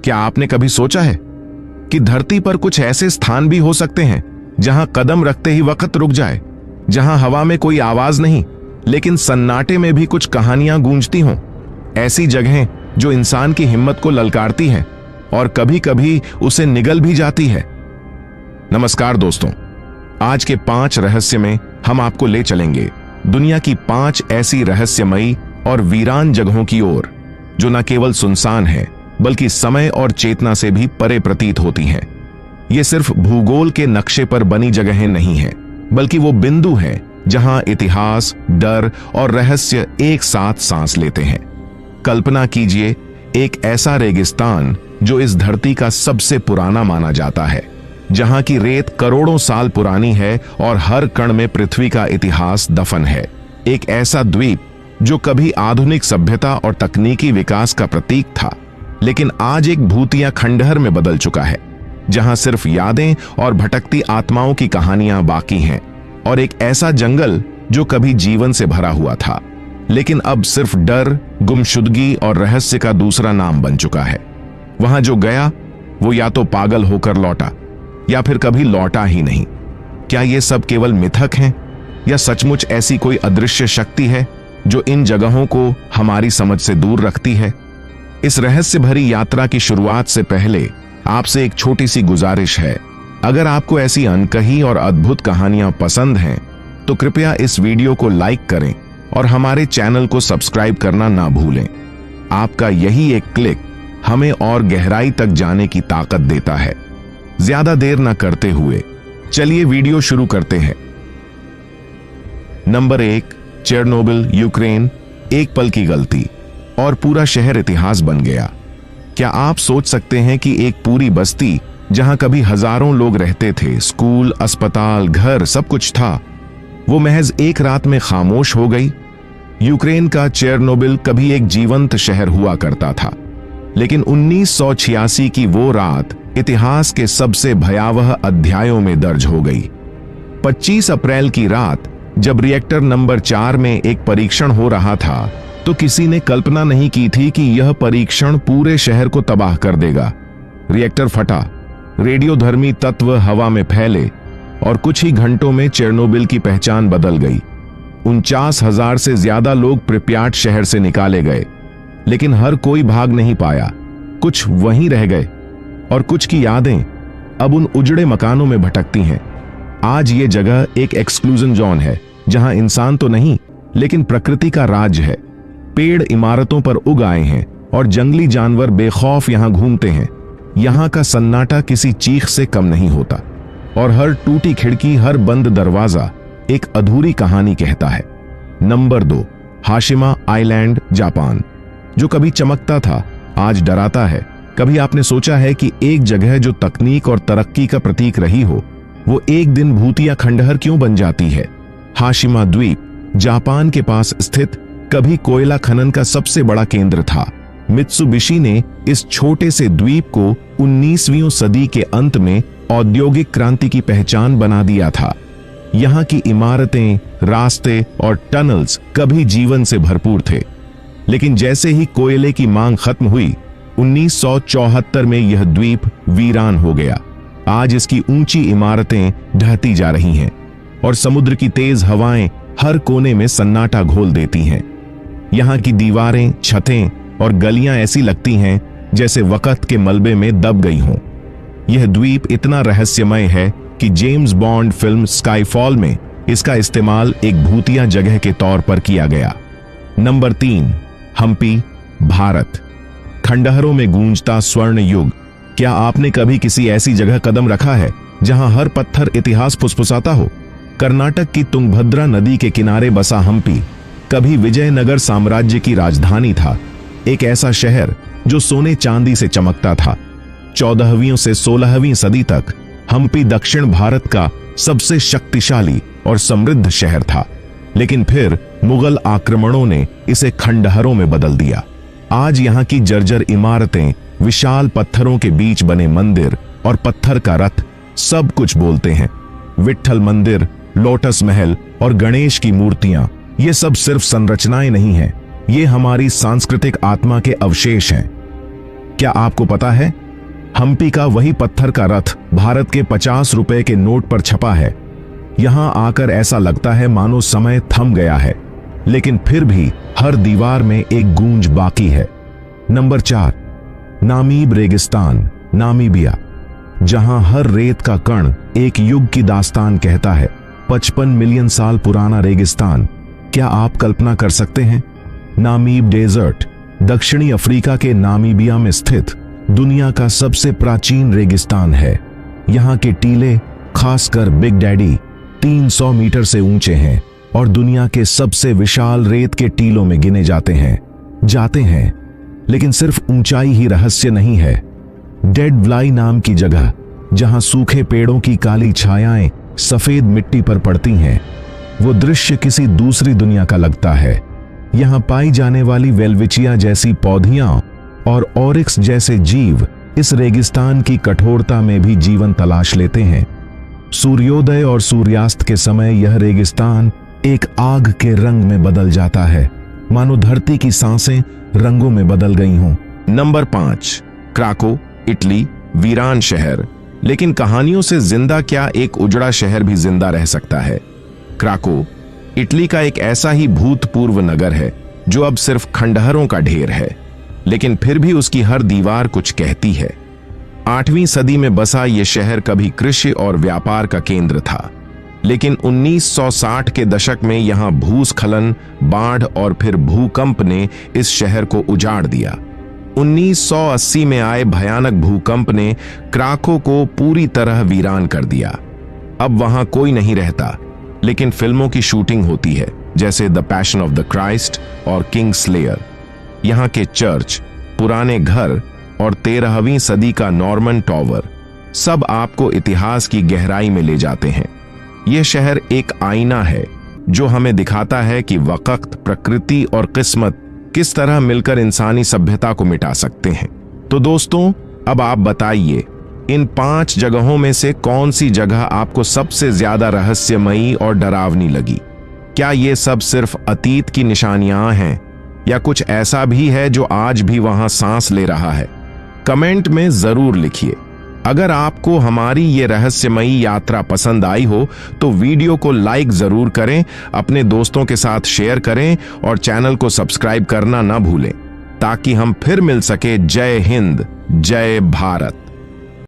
क्या आपने कभी सोचा है कि धरती पर कुछ ऐसे स्थान भी हो सकते हैं जहां कदम रखते ही वक्त रुक जाए, जहां हवा में कोई आवाज नहीं लेकिन सन्नाटे में भी कुछ कहानियां गूंजती हों? ऐसी जगहें जो इंसान की हिम्मत को ललकारती हैं और कभी कभी उसे निगल भी जाती है। नमस्कार दोस्तों, आज के 5 रहस्य में हम आपको ले चलेंगे दुनिया की 5 ऐसी रहस्यमयी और वीरान जगहों की ओर जो न केवल सुनसान है बल्कि समय और चेतना से भी परे प्रतीत होती हैं। ये सिर्फ भूगोल के नक्शे पर बनी जगहें नहीं हैं, बल्कि वो बिंदु हैं जहां इतिहास, डर और रहस्य एक साथ सांस लेते हैं। कल्पना कीजिए एक ऐसा रेगिस्तान जो इस धरती का सबसे पुराना माना जाता है, जहां की रेत करोड़ों साल पुरानी है और हर कण में पृथ्वी का इतिहास दफन है। एक ऐसा द्वीप जो कभी आधुनिक सभ्यता और तकनीकी विकास का प्रतीक था, लेकिन आज एक भूतिया खंडहर में बदल चुका है, जहां सिर्फ यादें और भटकती आत्माओं की कहानियां बाकी हैं। और एक ऐसा जंगल जो कभी जीवन से भरा हुआ था, लेकिन अब सिर्फ डर, गुमशुदगी और रहस्य का दूसरा नाम बन चुका है। वहां जो गया वो या तो पागल होकर लौटा या फिर कभी लौटा ही नहीं। क्या ये सब केवल मिथक हैं या सचमुच ऐसी कोई अदृश्य शक्ति है जो इन जगहों को हमारी समझ से दूर रखती है? इस रहस्य भरी यात्रा की शुरुआत से पहले आपसे एक छोटी सी गुजारिश है। अगर आपको ऐसी अनकही और अद्भुत कहानियां पसंद हैं तो कृपया इस वीडियो को लाइक करें और हमारे चैनल को सब्सक्राइब करना ना भूलें। आपका यही एक क्लिक हमें और गहराई तक जाने की ताकत देता है। ज्यादा देर ना करते हुए चलिए वीडियो शुरू करते हैं। Number 1, Chernobyl, Ukraine. एक पल की गलती और पूरा शहर इतिहास बन गया। क्या आप सोच सकते हैं कि एक पूरी बस्ती जहां कभी हजारों लोग रहते थे, स्कूल, अस्पताल, घर, सब कुछ था, वो महज एक रात में खामोश हो गई? यूक्रेन का चेरनोबिल कभी एक जीवंत शहर हुआ करता था, लेकिन 1986 की वो रात इतिहास के सबसे भयावह अध्यायों में दर्ज हो गई। 25 अप्रैल की रात जब रिएक्टर नंबर 4 में एक परीक्षण हो रहा था, तो किसी ने कल्पना नहीं की थी कि यह परीक्षण पूरे शहर को तबाह कर देगा। रिएक्टर फटा, रेडियोधर्मी तत्व हवा में फैले और कुछ ही घंटों में चेरनोबिल की पहचान बदल गई। 49,000 से ज्यादा लोग प्रिप्याट शहर से निकाले गए, लेकिन हर कोई भाग नहीं पाया। कुछ वहीं रह गए और कुछ की यादें अब उन उजड़े मकानों में भटकती हैं। आज ये जगह एक एक्सक्लूजन जोन है, जहां इंसान तो नहीं लेकिन प्रकृति का राज है। पेड़ इमारतों पर उग आए हैं और जंगली जानवर बेखौफ यहां घूमते हैं। यहां का सन्नाटा किसी चीख से कम नहीं होता और हर टूटी खिड़की, हर बंद दरवाजा एक अधूरी कहानी कहता है। Number 2, Hashima island, Japan. जो कभी चमकता था आज डराता है। कभी आपने सोचा है कि एक जगह जो तकनीक और तरक्की का प्रतीक रही हो, वो एक दिन भूतिया खंडहर क्यों बन जाती है? हाशिमा द्वीप जापान के पास स्थित कभी कोयला खनन का सबसे बड़ा केंद्र था। मित्सुबिशी ने इस छोटे से द्वीप को 19वीं सदी के अंत में औद्योगिक क्रांति की पहचान बना दिया था। यहाँ की इमारतें, रास्ते और टनल्स कभी जीवन से भरपूर थे, लेकिन जैसे ही कोयले की मांग खत्म हुई, 1974 में यह द्वीप वीरान हो गया। आज इसकी ऊंची इमारतें ढहती जा रही हैं और समुद्र की तेज हवाएं हर कोने में सन्नाटा घोल देती हैं। यहाँ की दीवारें, छतें और गलियां ऐसी लगती हैं जैसे वक्त के मलबे में दब गई हों। यह द्वीप इतना रहस्यमय है कि जेम्स बॉन्ड फिल्म स्काईफॉल में इसका इस्तेमाल एक भूतिया जगह के तौर पर किया गया। नंबर 3, हम्पी, भारत। खंडहरों में गूंजता स्वर्ण युग। क्या आपने कभी किसी ऐसी जगह कदम रखा है जहां हर पत्थर इतिहास फुसफुसाता हो? कर्नाटक की तुंगभद्रा नदी के किनारे बसा हम्पी कभी विजयनगर साम्राज्य की राजधानी था। एक ऐसा शहर जो सोने चांदी से चमकता था। 14वीं से 16वीं सदी तक हम्पी दक्षिण भारत का सबसे शक्तिशाली और समृद्ध शहर था, लेकिन फिर मुगल आक्रमणों ने इसे खंडहरों में बदल दिया। आज यहाँ की जर्जर इमारतें, विशाल पत्थरों के बीच बने मंदिर और पत्थर का रथ सब कुछ बोलते हैं। विट्ठल मंदिर, लोटस महल और गणेश की मूर्तियां, ये सब सिर्फ संरचनाएं नहीं हैं, ये हमारी सांस्कृतिक आत्मा के अवशेष हैं। क्या आपको पता है, हम्पी का वही पत्थर का रथ भारत के 50 रुपए के नोट पर छपा है। यहां आकर ऐसा लगता है मानो समय थम गया है, लेकिन फिर भी हर दीवार में एक गूंज बाकी है। नंबर 4, नामीब रेगिस्तान, नामीबिया, जहां हर रेत का कण एक युग की दास्तान कहता है। 55 मिलियन साल पुराना रेगिस्तान, क्या आप कल्पना कर सकते हैं? नामीब डेजर्ट दक्षिणी अफ्रीका के नामीबिया में स्थित दुनिया का सबसे प्राचीन रेगिस्तान है। यहाँ के टीले, खासकर बिग डैडी, 300 मीटर से ऊंचे हैं और दुनिया के सबसे विशाल रेत के टीलों में गिने जाते हैं। लेकिन सिर्फ ऊंचाई ही रहस्य नहीं है। डेड व्लाई नाम की जगह, जहां सूखे पेड़ों की काली छायाएं सफेद मिट्टी पर पड़ती हैं, वो दृश्य किसी दूसरी दुनिया का लगता है। यहां पाई जाने वाली वेल्विचिया जैसी पौधियां और ऑरिक्स जैसे जीव इस रेगिस्तान की कठोरता में भी जीवन तलाश लेते हैं। सूर्योदय और सूर्यास्त के समय यह रेगिस्तान एक आग के रंग में बदल जाता है, मानो धरती की सांसें रंगों में बदल गई हों। नंबर 5, क्राको, इटली, वीरान शहर, लेकिन कहानियों से जिंदा क्या एक उजड़ा शहर भी जिंदा रह सकता है? क्राको इटली का एक ऐसा ही भूतपूर्व नगर है जो अब सिर्फ खंडहरों का ढेर है, लेकिन फिर भी उसकी हर दीवार कुछ कहती है। 8वीं सदी में बसा यह शहर कभी कृषि और व्यापार का केंद्र था, लेकिन 1960 के दशक में यहां भूस्खलन, बाढ़ और फिर भूकंप ने इस शहर को उजाड़ दिया। 1980 में आए भयानक भूकंप ने क्राको को पूरी तरह वीरान कर दिया। अब वहां कोई नहीं रहता, लेकिन फिल्मों की शूटिंग होती है, जैसे the passion of the Christ और किंग स्लेयर। यहाँ के चर्च, पुराने घर और 13वीं सदी का नॉर्मन टॉवर सब आपको इतिहास की गहराई में ले जाते हैं। यह शहर एक आईना है जो हमें दिखाता है कि वक्त, प्रकृति और किस्मत किस तरह मिलकर इंसानी सभ्यता को मिटा सकते हैं। तो दोस्तों, अब आप बताइए, इन 5 जगहों में से कौन सी जगह आपको सबसे ज्यादा रहस्यमयी और डरावनी लगी? क्या ये सब सिर्फ अतीत की निशानियां हैं या कुछ ऐसा भी है जो आज भी वहां सांस ले रहा है? कमेंट में जरूर लिखिए। अगर आपको हमारी ये रहस्यमयी यात्रा पसंद आई हो तो वीडियो को लाइक जरूर करें, अपने दोस्तों के साथ शेयर करें और चैनल को सब्सक्राइब करना ना भूलें, ताकि हम फिर मिल सके। जय हिंद, जय भारत।